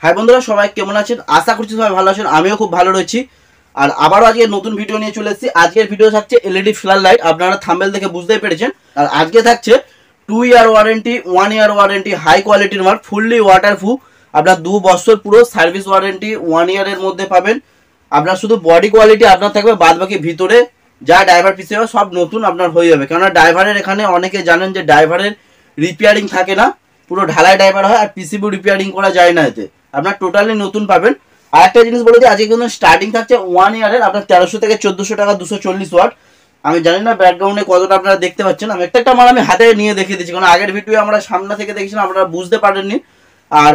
High বন্ধুরা, সবাই কেমন আছেন? আশা করছি সবাই ভালো আছেন। আমিও খুব ভালো রয়েছি। আর আবারও আজকে নতুন ভিডিও নিয়ে চলে এসেছি। আজকের ভিডিও থাকছে এলইডি ফ্ল্যাশ লাইট। আপনারা থাম্বনেল দেখে বুঝতেই পেরেছেন। আর আজকে থাকছে 2 year warranty, 1 year warranty, high কোয়ালিটির মাল, ফুললি ওয়াটারপ্রুফ। আপনার 2 বছর পুরো সার্ভিস ওয়ারেন্টি 1 ইয়ারের মধ্যে পাবেন। আপনার শুধু বডি কোয়ালিটি আপনার থাকবে, বাদ বাকি ভিতরে যা ড্রাইভার পিছে সব নতুন আপনার হয়ে যাবে। কেননা ড্রাইভারের এখানে অনেকে জানেন যে ড্রাইভারের রিপেয়ারিং থাকে না, পুরো ঢালাই ড্রাইভার হয় আর পিসিবি রিপেয়ারিং করা যায় না। এতে আপনার টোটালি নতুন পাবেন। আর একটা জিনিস বলে দিই, আজকে কিন্তু স্টার্টিং থাকছে 1 ইয়ারের আপনার 1300 থেকে 1400 টাকা 240 ওয়াট। আমি জানি না ব্যাকগ্রাউন্ডে কতটা আপনারা দেখতে পাচ্ছেন। আমি একটা মাল আমি হাতে নিয়ে দেখিয়ে দিচ্ছি, কারণ আগের ভিডিও আমরা সামনে থেকে দেখেছিলাম, আপনারা বুঝতে পারেননি। আর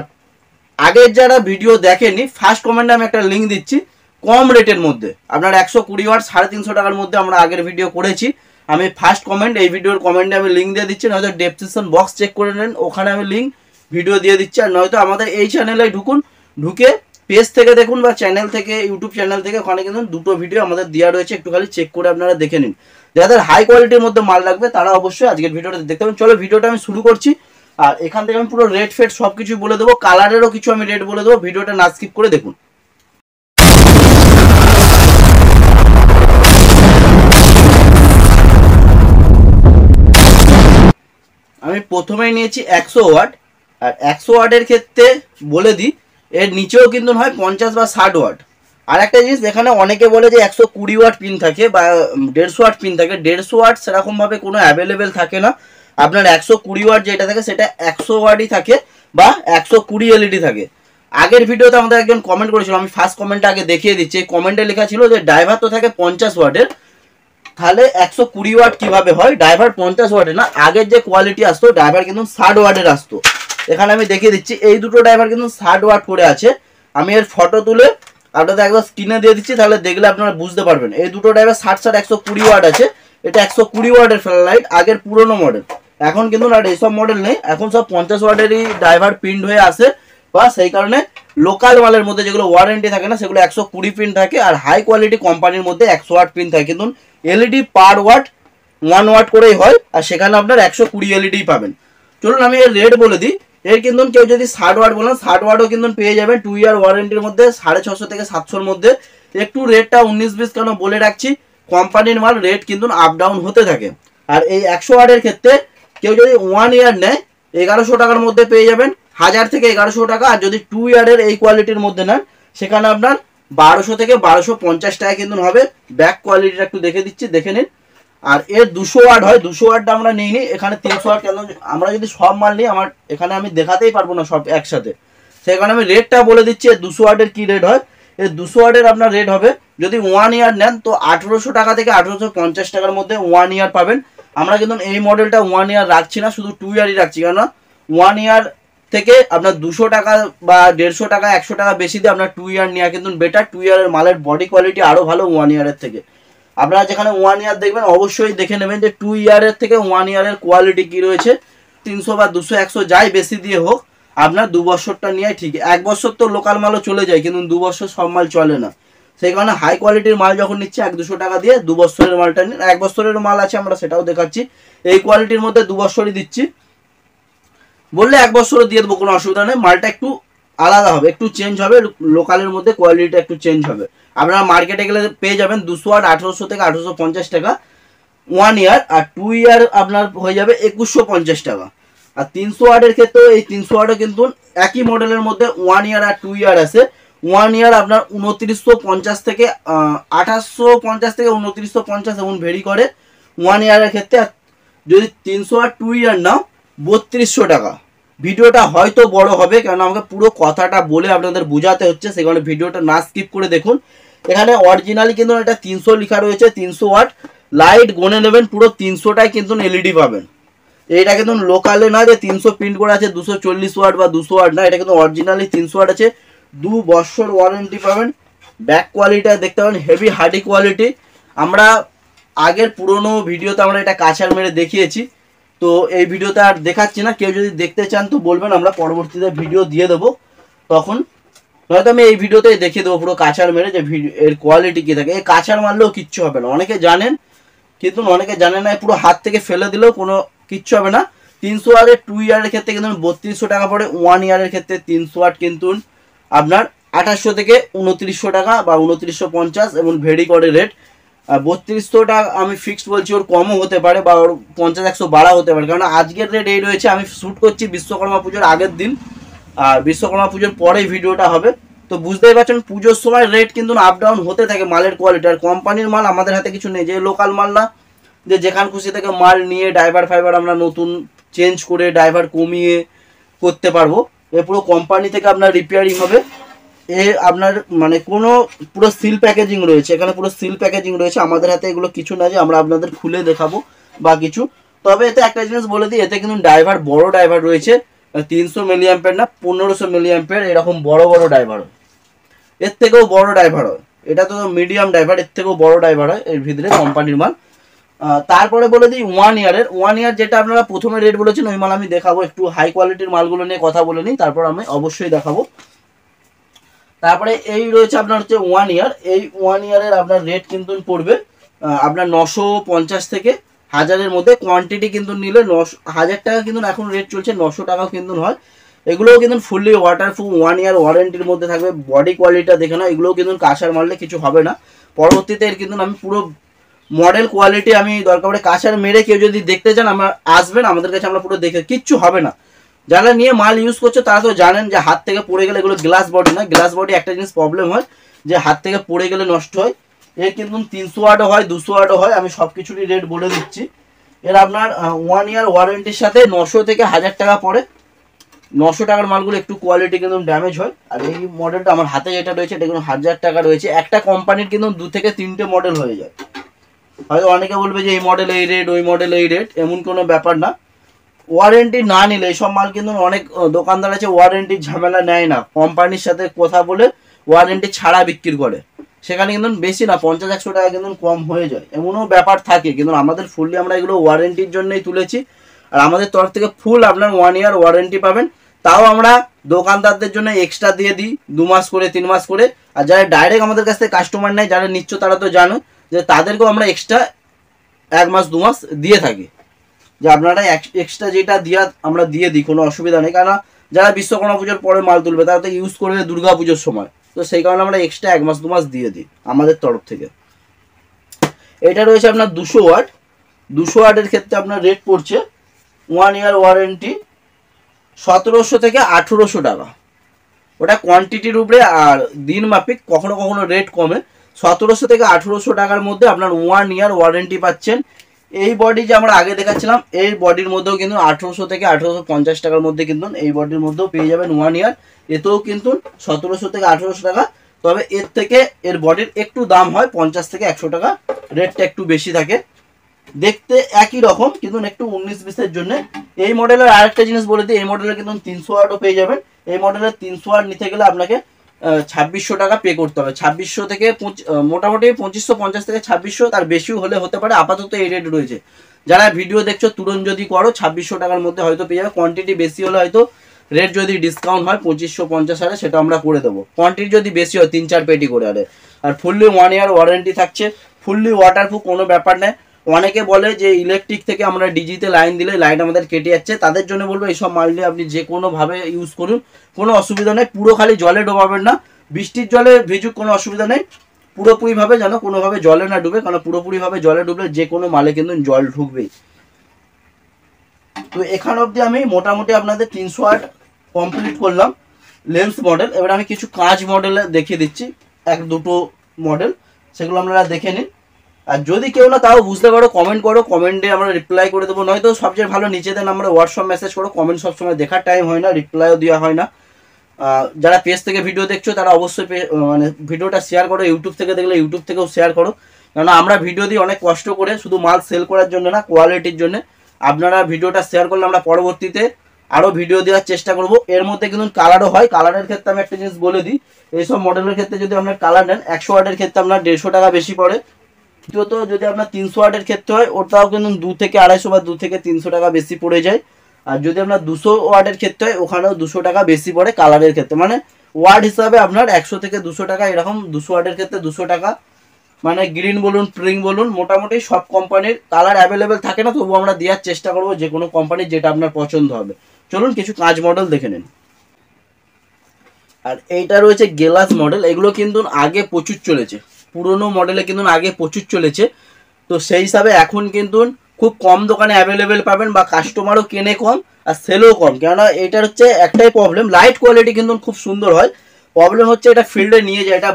আগের যারা ভিডিও দেখেননি, ফার্স্ট কমেন্টে আমি একটা লিঙ্ক দিচ্ছি কম রেটের মধ্যে। আপনার 120 ওয়াট 350 টাকার মধ্যে আমরা আগের ভিডিও করেছি। আমি ফার্স্ট কমেন্ট, এই ভিডিওর কমেন্টে আমি লিঙ্ক দিয়ে দিচ্ছি, নয়তো ডেসক্রিপশন বক্স চেক করে নেন, ওখানে আমি লিঙ্ক ভিডিও দিয়ে দিচ্ছি। আর নয়তো আমাদের এই চ্যানেলে ঢুকে পেজ থেকে দেখুন বা চ্যানেল থেকে, ইউটিউব চ্যানেল থেকে, ওখানে কিন্তু দুটো ভিডিও আমাদের দেওয়া রয়েছে, একটু খালি চেক করে আপনারা দেখে নিন। যাদের হাই কোয়ালিটির মধ্যে মাল লাগবে তারা অবশ্যই আজকের ভিডিওটা দেখতে পাবেন। চলো ভিডিওটা আমি শুরু করছি। আর এখান থেকে আমি পুরো রেট ফেট সব কিছু বলে দেবো, কালারেরও কিছু আমি রেট বলে দেবো। ভিডিওটা না স্কিপ করে দেখুন। আমি প্রথমেই নিয়েছি 100 ওয়াট। আর 100 ওয়াটের ক্ষেত্রে বলে দিই, এর নিচেও কিন্তু হয় 50 বা 60 ওয়াট। আর একটা জিনিস, এখানে অনেকে বলে যে 120 ওয়াট পিন থাকে বা 150 ওয়াট পিন থাকে। 150 ওয়াট সেরকমভাবে কোনো অ্যাভেলেবেল থাকে না। আপনার 120 ওয়াট যেটা থাকে সেটা 100 ওয়াটই থাকে বা 120 এলইডি থাকে। আগের ভিডিওতে আমাদের একজন কমেন্ট করেছিল, আমি ফার্স্ট কমেন্টটা আগে দেখিয়ে দিচ্ছি। এই কমেন্টে লেখা ছিল যে ড্রাইভার তো থাকে 50 ওয়াটের, তাহলে 120 ওয়াট কিভাবে হয়? ড্রাইভার 50 ওয়াটের না, আগের যে কোয়ালিটি আসতো ড্রাইভার কিন্তু 60 ওয়াটের আসতো। এখানে আমি দেখিয়ে দিচ্ছি, এই দুটো ড্রাইভার কিন্তু 60 ওয়াট করে আছে। আমি এর ফটো তুলে আপনাদের একবার স্ক্রিনে দিয়ে দিচ্ছি, তাহলে দেখলে আপনারা বুঝতে পারবেন। এই দুটো ড্রাইভার 60 120 ওয়াট আছে। এটা 120 ওয়াটের ফ্ল্যাশ লাইট, আগের পুরোনো মডেল। এখন কিন্তু না এইসব মডেল নেই, এখন সব 50 ওয়াটেরই ড্রাইভার প্রিন্ট হয়ে আসে। বা সেই কারণে লোকাল মালের মধ্যে যেগুলো ওয়ারেন্টি থাকে না, সেগুলো 120 পিন থাকে। আর হাই কোয়ালিটি কোম্পানির মধ্যে 100 ওয়াট পিন থাকে। কিন্তু এলইডি পার ওয়াট 1 ওয়াট করেই হয়, আর সেখানে আপনার 120 এলইডি পাবেন। চলুন আমি এর রেট বলে দিই। এর কিন্তু কেউ যদি 60 ওয়াট বলেন, 60 ওয়াটও কিন্তু পেয়ে যাবেন 2 ইয়ার ওয়ারেন্টির মধ্যে 650 থেকে 700-র মধ্যে। একটু রেটটা 19-20 কেন বলে রাখছি, কোম্পানির মাল রেট কিন্তু আপ ডাউন হতে থাকে। আর এই 100 ওয়াটের ক্ষেত্রে কেউ যদি 1 ইয়ার নেয় 1100 টাকার মধ্যে পেয়ে যাবেন, 1000 থেকে 1100 টাকা। আর যদি 2 ইয়ারের এই কোয়ালিটির মধ্যে নেন, সেখানে আপনার 1200 থেকে 1250 টাকা কিন্তু হবে। ব্যাক কোয়ালিটিটা একটু দেখে দিচ্ছি, দেখে নিন। আর এর 200 ওয়াট হয়, 200 ওয়াটটা আমরা নিইনি এখানে, 300 ওয়াট। কেন আমরা যদি সব মাল নিই, আমার এখানে আমি দেখাতেই পারবো না সব একসাথে, সেই কারণে আমি রেটটা বলে দিচ্ছি। 200 ওয়াটের কি রেট হয়? এই 200 ওয়াটের আপনার রেট হবে, যদি 1 ইয়ার নেন তো 1800 টাকা থেকে 1850 টাকার মধ্যে 1 ইয়ার পাবেন। আমরা কিন্তু এই মডেলটা 1 ইয়ার রাখছি না, শুধু 2 ইয়ারই রাখছি। কেননা 1 ইয়ার থেকে আপনার 200 টাকা বা 150 টাকা 100 টাকা বেশি দিয়ে আপনার 2 ইয়ার নেওয়া কিন্তু বেটার। 2 ইয়ারের মালের বডি কোয়ালিটি আরও ভালো 1 ইয়ারের থেকে। আপনারা যেখানে 1 ইয়ার দেখবেন অবশ্যই দেখে নেবেন যে 2 ইয়ারের থেকে 1 ইয়ারের কোয়ালিটি কি রয়েছে। 300 বা 200 100 যাই বেশি দিয়ে হোক, আপনার 2 বছরটা নিয়ে ঠিক। 1 বছর তো লোকাল মালও চলে যায়, কিন্তু 2 বছর সব মাল চলে না। সেই কারণে হাই কোয়ালিটির মাল যখন নিচ্ছে 100-200 টাকা দিয়ে 2 বছরের মালটা নিন। 1 বছরের মাল আছে, আমরা সেটাও দেখাচ্ছি। এই কোয়ালিটির মধ্যে 2 বছরই দিচ্ছি, বললে 1 বছরও দিয়ে দেবো, কোনো অসুবিধা নেই। মালটা একটু আলাদা হবে, একটু চেঞ্জ হবে, লোকালের মধ্যে কোয়ালিটিটা একটু চেঞ্জ হবে। আপনারা মার্কেটে গেলে পেয়ে যাবেন 200 ওয়াট 1800 থেকে 1850 টাকা 1 ইয়ার। আর 2 ইয়ার আপনার হয়ে যাবে 2150 টাকা। আর 300 ওয়াটের ক্ষেত্রেও এই 300 ওয়াটও কিন্তু একই মডেলের মধ্যে 1 ইয়ার আর 2 ইয়ার আছে। 1 ইয়ার আপনার 2950 থেকে 2850 থেকে 2950 এমন ভেরি করে 1 ইয়ারের ক্ষেত্রে। আর যদি 300 আর 2 ইয়ার নাও 3200 টাকা। ভিডিওটা হয়তো বড় হবে, কারণ আমাকে পুরো কথাটা বলে আপনাদের বোঝাতে হচ্ছে, সেই কারণে ভিডিওটা না স্কিপ করে দেখুন। এখানে অরিজিনালি কিন্তু এটা 300 লেখা রয়েছে। 300 ওয়াট লাইট গনে নেবেন, পুরো 300টাই কিন্তু এলইডি পাবেন। এইটা কিন্তু লোকালে না যে 300 প্রিন্ট করে আছে 240 ওয়াট বা 200 ওয়াট না, এটা কিন্তু অরিজিনালি 300 ওয়াট আছে। 2 বছর ওয়ারেন্টি পাবেন। ব্যাক কোয়ালিটিটা দেখতে পাবেন, হেভি হার্ডি কোয়ালিটি। আমরা আগের পুরনো ভিডিওতে আমরা এটা কাছার মেরে দেখিয়েছি, তো এই ভিডিওতে আর দেখাচ্ছি না। কেউ যদি দেখতে চান তো বলবেন, আমরা পরবর্তীতে ভিডিও দিয়ে দেবো তখন। হয়তো আমি এই ভিডিওতেই দেখিয়ে দেবো পুরো কাছার মেরে যে এর কোয়ালিটি কী থাকে। এই কাছার মারলেও কিচ্ছু হবে না, অনেকে জানেন কিন্তু অনেকে জানে না। পুরো হাত থেকে ফেলে দিলেও কোনো কিচ্ছু হবে না। 300 ওয়াটের 2 ইয়ারের ক্ষেত্রে কিন্তু 3200 টাকা পড়ে। 1 ইয়ারের ক্ষেত্রে 300 ওয়াট কিন্তু আপনার 2800 থেকে 2900 টাকা বা 2950 এবং ভেরি করে রেট। 3200 টাকা আমি ফিক্সড বলছি, ওর কমও হতে পারে বা ওর 50-100 বাড়া হতে পারে, কারণ আজকের রেট এই রয়েছে। আমি শ্যুট করছি বিশ্বকর্মা পুজোর আগের দিন, আর বিশ্বকর্মা পুজোর পরেই ভিডিওটা হবে। তো বুঝতেই পারছেন পুজোর সময় রেট কিন্তু আপ ডাউন হতে থাকে মালের কোয়ালিটি। আর কোম্পানির মাল আমাদের হাতে কিছু নেই, যে লোকাল মাল না যে যেখান খুশি থেকে মাল নিয়ে ড্রাইভার ফাইভার আমরা নতুন চেঞ্জ করে ড্রাইভার কমিয়ে করতে পারবো। এ পুরো কোম্পানি থেকে আপনার রিপেয়ারিং হবে। এ আপনার মানে কোনো পুরো সিল প্যাকেজিং রয়েছে, এখানে পুরো সিল প্যাকেজিং রয়েছে। আমাদের হাতে এগুলো কিছু না যে আমরা আপনাদের খুলে দেখাবো বা কিছু। তবে এতে একটা জিনিস বলে দিই, এতে কিন্তু ড্রাইভার বড় ড্রাইভার রয়েছে, 300 মিলি অ্যাম্পিয়ার না 1500 মিলি অ্যাম্পিয়ার এরকম বড় বড় ড্রাইভার হয়, এর থেকেও বড় ড্রাইভার হয়। এটা তো মিডিয়াম ড্রাইভার, এর থেকেও বড় ড্রাইভার হয় এর ভিতরে কোম্পানির মাল। তারপরে বলে দিই 1 ইয়ারের, 1 ইয়ার যেটা আপনারা প্রথমে রেট বলেছেন ওই মাল আমি দেখাবো। একটু হাই কোয়ালিটির মালগুলো নিয়ে কথা বলে নিই, তারপর আমি অবশ্যই দেখাবো। তারপরে এই রয়েছে আপনার হচ্ছে 1 ইয়ার। এই 1 ইয়ারের আপনার রেট কিন্তু পড়বে আপনার 950 থেকে 1000-এর মধ্যে। কোয়ান্টিটি কিন্তু নিলে 1000 টাকা কিন্তু এখন রেট চলছে, 900 টাকাও কিন্তু হয়। এগুলোও কিন্তু ফুললি ওয়াটারপ্রুফ, 1 ইয়ার ওয়ারেন্টির মধ্যে থাকবে। বডি কোয়ালিটিটা দেখে না, এগুলোও কিন্তু কাঁচার মারলে কিছু হবে না। পরবর্তীতে এর কিন্তু আমি পুরো মডেল কোয়ালিটি আমি দরকার পড়ে কাঁচার মেরে কেউ যদি দেখতে চান আমরা আসবেন আমাদের কাছে, আমরা পুরো দেখে কিচ্ছু হবে না। যারা নিয়ে মাল ইউজ করছে তারা তো জানেন যে হাত থেকে পড়ে গেলে, এগুলো গ্লাস বডি না, গ্লাস বডি একটা জিনিস প্রবলেম হয় যে হাত থেকে পড়ে গেলে নষ্ট হয়। এর কিন্তু 300 ওয়াটও হয়, 200 ওয়াটও হয়। আমি সব কিছুরই রেট বলে দিচ্ছি। এর আপনার 1 ইয়ার ওয়ারেন্টির সাথে 900 থেকে 1000 টাকা পড়ে। 900 টাকার মালগুলো একটু কোয়ালিটি কিন্তু ড্যামেজ হয়। আর এই মডেলটা আমার হাতে যেটা রয়েছে এটা কিন্তু 1000 টাকা রয়েছে। একটা কোম্পানির কিন্তু 2 থেকে 3টে মডেল হয়ে যায়। হয়তো অনেকে বলবে যে এই মডেল এই রেট, ওই মডেল এই রেট, এমন কোনো ব্যাপার না। ওয়ারেন্টি না নিলে এইসব মাল কিন্তু অনেক দোকানদার আছে ওয়ারেন্টির ঝামেলা নেয় না, কোম্পানির সাথে কথা বলে ওয়ারেন্টি ছাড়া বিক্রি করে। সেখানে কিন্তু বেশি না 50-100 টাকা কিন্তু কম হয়ে যায়, এমনও ব্যাপার থাকে। কিন্তু আমাদের ফুললি আমরা এগুলো ওয়ারেন্টির জন্যই তুলেছি। আর আমাদের তরফ থেকে ফুল আপনার 1 ইয়ার ওয়ারেন্টি পাবেন। তাও আমরা দোকানদারদের জন্য এক্সট্রা দিয়ে দিই 2 মাস করে 3 মাস করে। আর যারা ডাইরেক্ট আমাদের কাছ থেকে কাস্টমার নেয়, যারা নিচ্ছ তারা তো জানো যে তাদেরকেও আমরা এক্সট্রা 1 মাস 2 মাস দিয়ে থাকি, যে আপনারা এক্সট্রা যেটা দিয়া আমরা দিয়ে দিই, কোনো অসুবিধা নেই। কারণ যারা বিশ্বকর্মা পুজোর পরে মাল তুলবে তারা তো ইউজ করবে দুর্গা পুজোর সময়, তো সেই কারণে আমরা এক্সট্রা 1 মাস 2 মাস দিয়ে দিই আমাদের তরফ থেকে। এটা রয়েছে আপনার 200 ওয়াট। 200 ওয়াটের ক্ষেত্রে আপনার রেট পড়ছে 1 ইয়ার ওয়ারেন্টি 1700 থেকে 1800 টাকা। ওটা কোয়ান্টিটির উপরে আর দিন মাফিক, কখনো কখনো রেট কমে। 1700 থেকে 1800 টাকার মধ্যে আপনার 1 ইয়ার ওয়ারেন্টি পাচ্ছেন। এই বডি যে আমরা আগে দেখাচ্ছিলাম এই বডির মধ্যেও কিন্তু 1800 থেকে 1850 টাকার মধ্যে কিন্তু এই বডির মধ্যেও পেয়ে যাবেন 1 ইয়ার। এতেও কিন্তু 1700 থেকে 1800 টাকা। তবে এর থেকে এর বডির একটু দাম হয় 50 থেকে 100 টাকা, রেটটা একটু বেশি থাকে। দেখতে একই রকম কিন্তু একটু 19-20-এর জন্য। এই মডেলের আরেকটা জিনিস বলে দিই, এই মডেলের কিন্তু 300 ওয়াটও পেয়ে যাবেন। এই মডেলের 300 ওয়াট নিতে গেলে আপনাকে 2600 টাকা পে করতে হবে। 2600 থেকে মোটামুটি 2550 থেকে 2600, তার বেশিও হলে হতে পারে। আপাতত এই রেট রয়েছে। যারা ভিডিও দেখছো তুরন্ত যদি করো 2600 টাকার মধ্যে হয়তো পেয়ে যাবে। কোয়ান্টিটি বেশি হলে হয়তো রেট যদি ডিসকাউন্ট হয় 2550 হারে সেটা আমরা করে দেবো। কোয়ান্টিটি যদি বেশি হয় 3-4 পেটি করে আরে। আর ফুললি 1 ইয়ার ওয়ারেন্টি থাকছে, ফুললি ওয়াটারপ্রুফ, কোনো ব্যাপার নেই। অনেকে বলে যে ইলেকট্রিক থেকে আমরা ডিজিতে লাইন দিলে লাইট আমাদের কেটে যাচ্ছে, তাদের জন্য বলবো এইসব মাল নিয়ে আপনি যে কোনোভাবে ইউজ করুন, কোনো অসুবিধা নেই। পুরো খালি জলে ডোবাবেন না, বৃষ্টির জলে ভিজুক কোনো অসুবিধা নেই। পুরোপুরিভাবে যেন কোনোভাবে জলে না ডুবে, কারণ পুরোপুরিভাবে জলে ডুবলে যে কোনো মালে কিন্তু জল ঢুকবেই। তো এখান অবধি আমি মোটামুটি আপনাদের 300 ওয়াট কমপ্লিট করলাম লেন্স মডেল। এবার আমি কিছু কাঁচ মডেলে দেখিয়ে দিচ্ছি, 1-2টো মডেল, সেগুলো আপনারা দেখে নিন। আর যদি কেউ না তাও বুঝতে পারো কমেন্ট করো, কমেন্টে আমরা রিপ্লাই করে দেবো। নয়তো সবচেয়ে ভালো নিচেদের আমরা হোয়াটসঅ্যাপ মেসেজ করো, কমেন্ট সবসময় দেখার টাইম হয় না, রিপ্লাইও দেওয়া হয় না। যারা পেজ থেকে ভিডিও দেখছো তারা অবশ্যই মানে ভিডিওটা শেয়ার করো। ইউটিউব থেকে দেখলে ইউটিউব থেকেও শেয়ার করো, কেননা আমরা ভিডিও দিই অনেক কষ্ট করে, শুধু মাল সেল করার জন্য না, কোয়ালিটির জন্য। আপনারা ভিডিওটা শেয়ার করলে আমরা পরবর্তীতে আরও ভিডিও দেওয়ার চেষ্টা করব। এর মধ্যে কিন্তু কালারও হয়। কালারের ক্ষেত্রে আমি একটা জিনিস বলে দিই, এইসব মডেলের ক্ষেত্রে যদি আপনার কালার নেন 100 ওয়াটের ক্ষেত্রে আপনার 150 টাকা বেশি পড়ে। দ্বিতীয়ত যদি আপনার 300 ওয়াটের ক্ষেত্রে হয় ওটাও কিন্তু 2 থেকে 250 বা 2 থেকে 300 টাকা বেশি পড়ে যায়। আর যদি আপনার 200 ওয়াটের ক্ষেত্রে হয় ওখানেও 200 টাকা বেশি পড়ে কালারের ক্ষেত্রে। মানে ওয়াট হিসাবে আপনার 100 থেকে 200 টাকা, এরকম 200 ওয়াটের ক্ষেত্রে 200 টাকা। মানে গ্রিন বলুন প্রিং বলুন, মোটামুটি সব কোম্পানির কালার অ্যাভেলেবেল থাকে না, তবুও আমরা দেওয়ার চেষ্টা করবো যে কোনো কোম্পানির যেটা আপনার পছন্দ হবে। চলুন কিছু কাঁচ মডেল দেখে নিন। আর এইটা রয়েছে গেলাস মডেল, এগুলো কিন্তু আগে প্রচুর চলেছে, পুরোনো মডেলে কিন্তু আগে প্রচুর চলেছে। তো সেই হিসাবে এখন কিন্তু খুব কম দোকানে অ্যাভেলেবেল পাবেন, বা কাস্টমারও কেনে কম আর সেলও কম। কেননা এটার হচ্ছে একটাই প্রবলেম, লাইট কোয়ালিটি কিন্তু খুব সুন্দর হয়, প্রবলেম হচ্ছে এটা ফিল্ডে নিয়ে যায়, এটা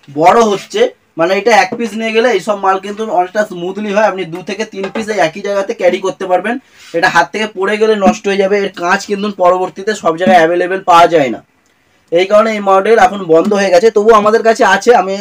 বড় হচ্ছে, মানে এটা এক পিস নিয়ে গেলে এইসব মাল কিন্তু অনেকটা স্মুথলি হয়, আপনি 2 থেকে 3 পিস একই জায়গাতে ক্যারি করতে পারবেন। এটা হাত থেকে পড়ে গেলে নষ্ট হয়ে যাবে, এর কাঁচ কিন্তু পরবর্তীতে সব জায়গায় অ্যাভেলেবেল পাওয়া যায় না, এই কারণে এই মডেল এখন বন্ধ হয়ে গেছে। তবু আমাদের কাছে আছে, আমি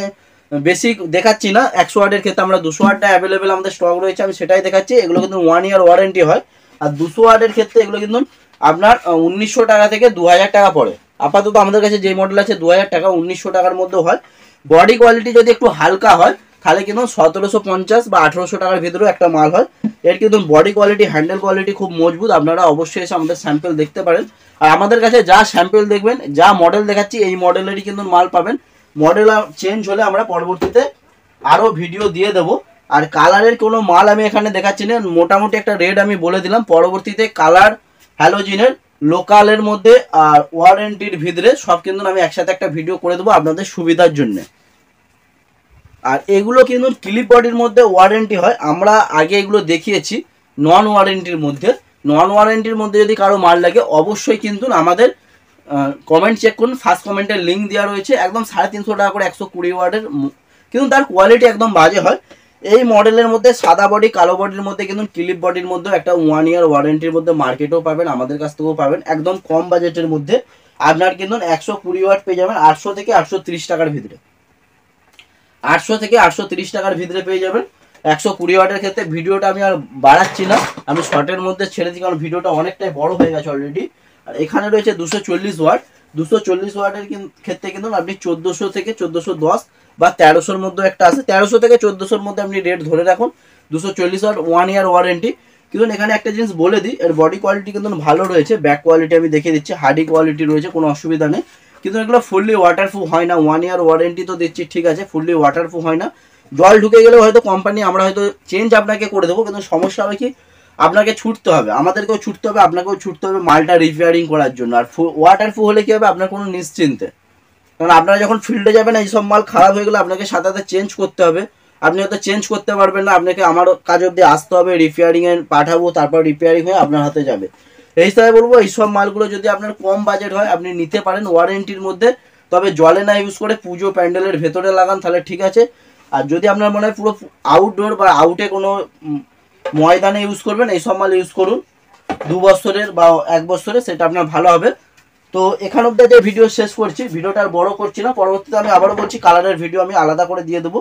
বেশি দেখাচ্ছি না। 100 ওয়াটের ক্ষেত্রে আমরা 200 ওয়াটটা অ্যাভেলেবেল আমাদের স্টক রয়েছে, আমি সেটাই দেখাচ্ছি। এগুলো কিন্তু 1 ইয়ার ওয়ারেন্টি হয়। আর 200 ওয়াটের ক্ষেত্রে এগুলো কিন্তু আপনার 1900 টাকা থেকে 2000 টাকা পড়ে। আপাতত আমাদের কাছে যে মডেল আছে 2000 টাকা, 1900 টাকার মধ্যে হয়। বডি কোয়ালিটি যদি একটু হালকা হয় তাহলে কিন্তু 1750 বা 1800 টাকার ভিতরেও একটা মাল হয়। এর কিন্তু বডি কোয়ালিটি, হ্যান্ডেল কোয়ালিটি খুব মজবুত, আপনারা অবশ্যই এসে আমাদের স্যাম্পল দেখতে পারেন। আর আমাদের কাছে যা স্যাম্পল দেখবেন, যা মডেল দেখাচ্ছি এই মডেলেরই কিন্তু মাল পাবেন। মডেল চেঞ্জ হলে আমরা পরবর্তীতে আরও ভিডিও দিয়ে দেবো। আর কালারের কোনো মাল আমি এখানে দেখাচ্ছি না, মোটামুটি একটা রেট আমি বলে দিলাম, পরবর্তীতে কালার, হ্যালোজিনের, লোকালের মধ্যে আর ওয়ারেন্টির ভিতরে সব কিন্তু আমি একসাথে একটা ভিডিও করে দেবো আপনাদের সুবিধার জন্য। আর এগুলো কিন্তু ক্লিপ বডির মধ্যে ওয়ারেন্টি হয়, আমরা আগে এগুলো দেখিয়েছি নন ওয়ারেন্টির মধ্যে। নন ওয়ারেন্টির মধ্যে যদি কারো মাল লাগে অবশ্যই কিন্তু আমাদের কমেন্ট চেক করুন, ফার্স্ট কমেন্টের লিঙ্ক দেওয়া রয়েছে, একদম 350 টাকা করে 120 ওয়াটের, কিন্তু তার কোয়ালিটি একদম বাজে হয়। এই মডেলের মধ্যে সাদা বডি কালো বডির মধ্যে কিন্তু ক্লিপ বডির মধ্যে একটা 1 ইয়ার ওয়ারেন্টির মধ্যে মার্কেটেও পাবেন, আমাদের কাছ থেকেও পাবেন, একদম কম বাজেটের মধ্যে আপনার কিন্তু 120 ওয়াট পেয়ে যাবেন 800 থেকে 830 টাকার ভিতরে। 800 থেকে 830 টাকার ভিতরে পেয়ে যাবেন 120 ওয়াটের ক্ষেত্রে। ভিডিওটা আমি আর বাড়াচ্ছি না, আমি শর্টের মধ্যে ছেড়ে দিই, কারণ ভিডিওটা অনেকটাই বড় হয়ে গেছে অলরেডি। আর এখানে রয়েছে 240 ওয়াট, 240 ওয়াটের ক্ষেত্রে কিন্তু আপনি 1400 থেকে 1410 বা 1300-র মধ্যে একটা আছে, 1300 থেকে 1400-র মধ্যে আপনি রেট ধরে রাখুন। 240 ওয়াট 1 ইয়ার ওয়ারেন্টি। কিন্তু এখানে একটা জিনিস বলে দিই, এর বডি কোয়ালিটি কিন্তু ভালো রয়েছে, ব্যাক কোয়ালিটি আমি দেখিয়ে দিচ্ছি, হার্ডি কোয়ালিটি রয়েছে, কোনো অসুবিধা নেই। কিন্তু এগুলো ফুললি ওয়াটারপ্রুফ হয় না। 1 ইয়ার ওয়ারেন্টি তো দিচ্ছি ঠিক আছে, ফুললি ওয়াটারপ্রুফ হয় না। জল ঢুকে গেলে হয়তো কোম্পানি, আমরা হয়তো চেঞ্জ আপনাকে করে দেবো, কিন্তু সমস্যা হবে কি আপনাকে ছুটতে হবে, আমাদেরকেও ছুটতে হবে, আপনাকেও ছুটতে হবে মালটা রিপেয়ারিং করার জন্য। আর ওয়াটারপ্রুফ হলে কি হবে, আপনার কোনো নিশ্চিন্তে, কারণ আপনারা যখন ফিল্ডে যাবেন এইসব মাল খারাপ হয়ে গেলে আপনাকে সাথে সাথে চেঞ্জ করতে হবে, আপনি হয়তো চেঞ্জ করতে পারবেন না, আপনাকে আমার কাজ অবধি আসতে হবে, রিপেয়ারিংয়ে পাঠাবো, তারপর রিপেয়ারিং হয়ে আপনার হাতে যাবে। এই হিসাবে বলবো এইসব মালগুলো যদি আপনার কম বাজেট হয় আপনি নিতে পারেন ওয়ারেন্টির মধ্যে, তবে জলে না ইউজ করে পুজো প্যান্ডেলের ভেতরে লাগান তাহলে ঠিক আছে। আর যদি আপনার মনে হয় পুরো আউটডোর বা আউটে কোনো ময়দানে ইউজ করবেন এইসব মাল ইউজ করুন, 2 বছরের বা 1 বছরের, সেটা আপনার ভালো হবে। তো এখান অব্দি যে ভিডিও শেষ করছি, ভিডিওটা আর বড় করছি না, পরবর্তীতে আমি আবারও বলছি কালারের ভিডিও আমি আলাদা করে দিয়ে দেবো।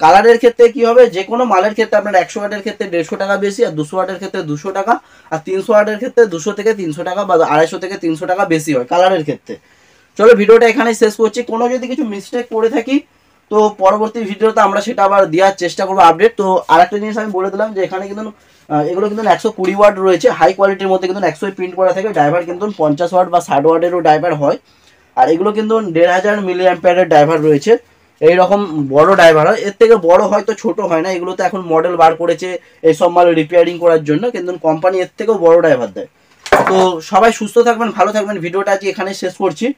কালারের ক্ষেত্রে কি হবে, যে কোনো মালের ক্ষেত্রে আপনার 100 ওয়াটের ক্ষেত্রে 150 টাকা বেশি, আর 200 ওয়াটের ক্ষেত্রে 200 টাকা, আর 300 ওয়াটের ক্ষেত্রে 200 থেকে 300 টাকা বা 250 থেকে 300 টাকা বেশি হয় কালারের ক্ষেত্রে। চলো ভিডিওটা এখানেই শেষ করছি, কোনো যদি কিছু মিস্টেক করে থাকি তো পরবর্তী ভিডিওতে আমরা সেটা আবার দেওয়ার চেষ্টা করবো আপডেট। তো আরেকটা জিনিস আমি বলে দিলাম যে এখানে কিন্তু এগুলো কিন্তু 120 ওয়াট রয়েছে, হাই কোয়ালিটির মধ্যে কিন্তু 100 প্রিন্ট করা থাকে, ড্রাইভার কিন্তু 50 ওয়াট বা 60 ওয়াটেরও ড্রাইভার হয়। আর এগুলো কিন্তু 1500 মিলি অ্যাম্পিয়ারের ড্রাইভার রয়েছে, এইরকম বড় ড্রাইভার হয়, এর থেকে বড় হয়তো ছোট হয় না, এগুলো তো এখন মডেল বার করেছে এইসব মাল রিপেয়ারিং করার জন্য, কিন্তু কোম্পানি এর থেকেও বড় ড্রাইভার দেয়। তো সবাই সুস্থ থাকবেন, ভালো থাকবেন, ভিডিওটা আজকে এখানে শেষ করছি।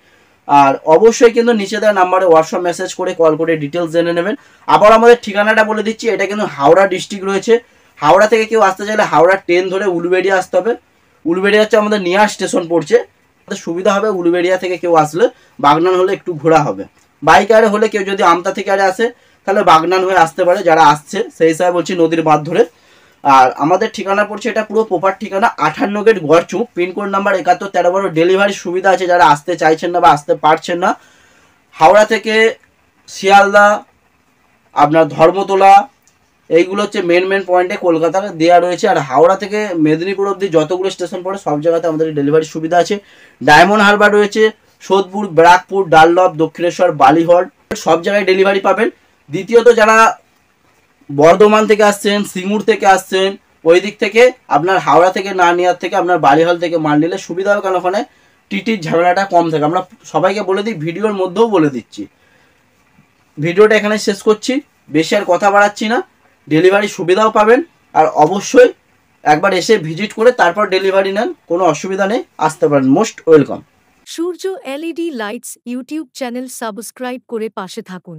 আর অবশ্যই কিন্তু নিচে দেওয়া নাম্বারে হোয়াটসঅ্যাপ মেসেজ করে কল করে ডিটেলস জেনে নেবেন। আবার আমাদের ঠিকানাটা বলে দিচ্ছি, এটা কিন্তু হাওড়া ডিস্ট্রিক্ট রয়েছে। হাওড়া থেকে কেউ আসতে চাইলে হাওড়া ট্রেন ধরে উলুবেড়িয়া আসতে হবে, উলুবেড়িয়া হচ্ছে আমাদের নিয়ার স্টেশন পড়ছে, সুবিধা হবে উলুবেড়িয়া থেকে কেউ আসলে, বাগনান হলে একটু ঘোরা হবে। বাইক আরে হলে কেউ যদি আমতা থেকে আরে আসে তাহলে বাগনান হয়ে আসতে পারে, যারা আসছে সেই হিসাবে বলছি নদীর বাঁধ ধরে। আর আমাদের ঠিকানা পড়ছে, এটা পুরো প্রপার ঠিকানা 58 gate Garchuk, pin code number 7113। Delivery সুবিধা আছে যারা আসতে চাইছেন না বা আসতে পারছেন না, হাওড়া থেকে শিয়ালদা, আপনার ধর্মতলা, এইগুলো হচ্ছে মেন পয়েন্টে কলকাতার দেওয়া রয়েছে। আর হাওড়া থেকে মেদিনীপুর অবধি যতগুলো স্টেশন পড়ে সব জায়গাতে আমাদের ডেলিভারি সুবিধা আছে। ডায়মন্ড হারবার রয়েছে, সোদপুর, ব্যারাকপুর, ডানলপ, দক্ষিণেশ্বর, বালিহল, সব জায়গায় ডেলিভারি পাবেন। দ্বিতীয়ত যারা বর্ধমান থেকে আসছেন, সিঙ্গুর থেকে আসছেন, ওই দিক থেকে আপনার হাওড়া থেকে না নেওয়ার থেকে আপনার বালিহল থেকে মাল নিলে সুবিধা হবে, কারণ ওখানে টিটির ঝামেলাটা কম থাকে। আমরা সবাইকে বলে দিই, ভিডিওর মধ্যেও বলে দিচ্ছি। ভিডিওটা এখানে শেষ করছি, বেশি আর কথা বাড়াচ্ছি না, ডেলিভারি সুবিধাও পাবেন। আর অবশ্যই একবার এসে ভিজিট করে তারপর ডেলিভারি নেন, কোনো অসুবিধা নেই, আসতে পারেন, most welcome. Surya LED lights YouTube channel subscribe করে পাশে থাকুন।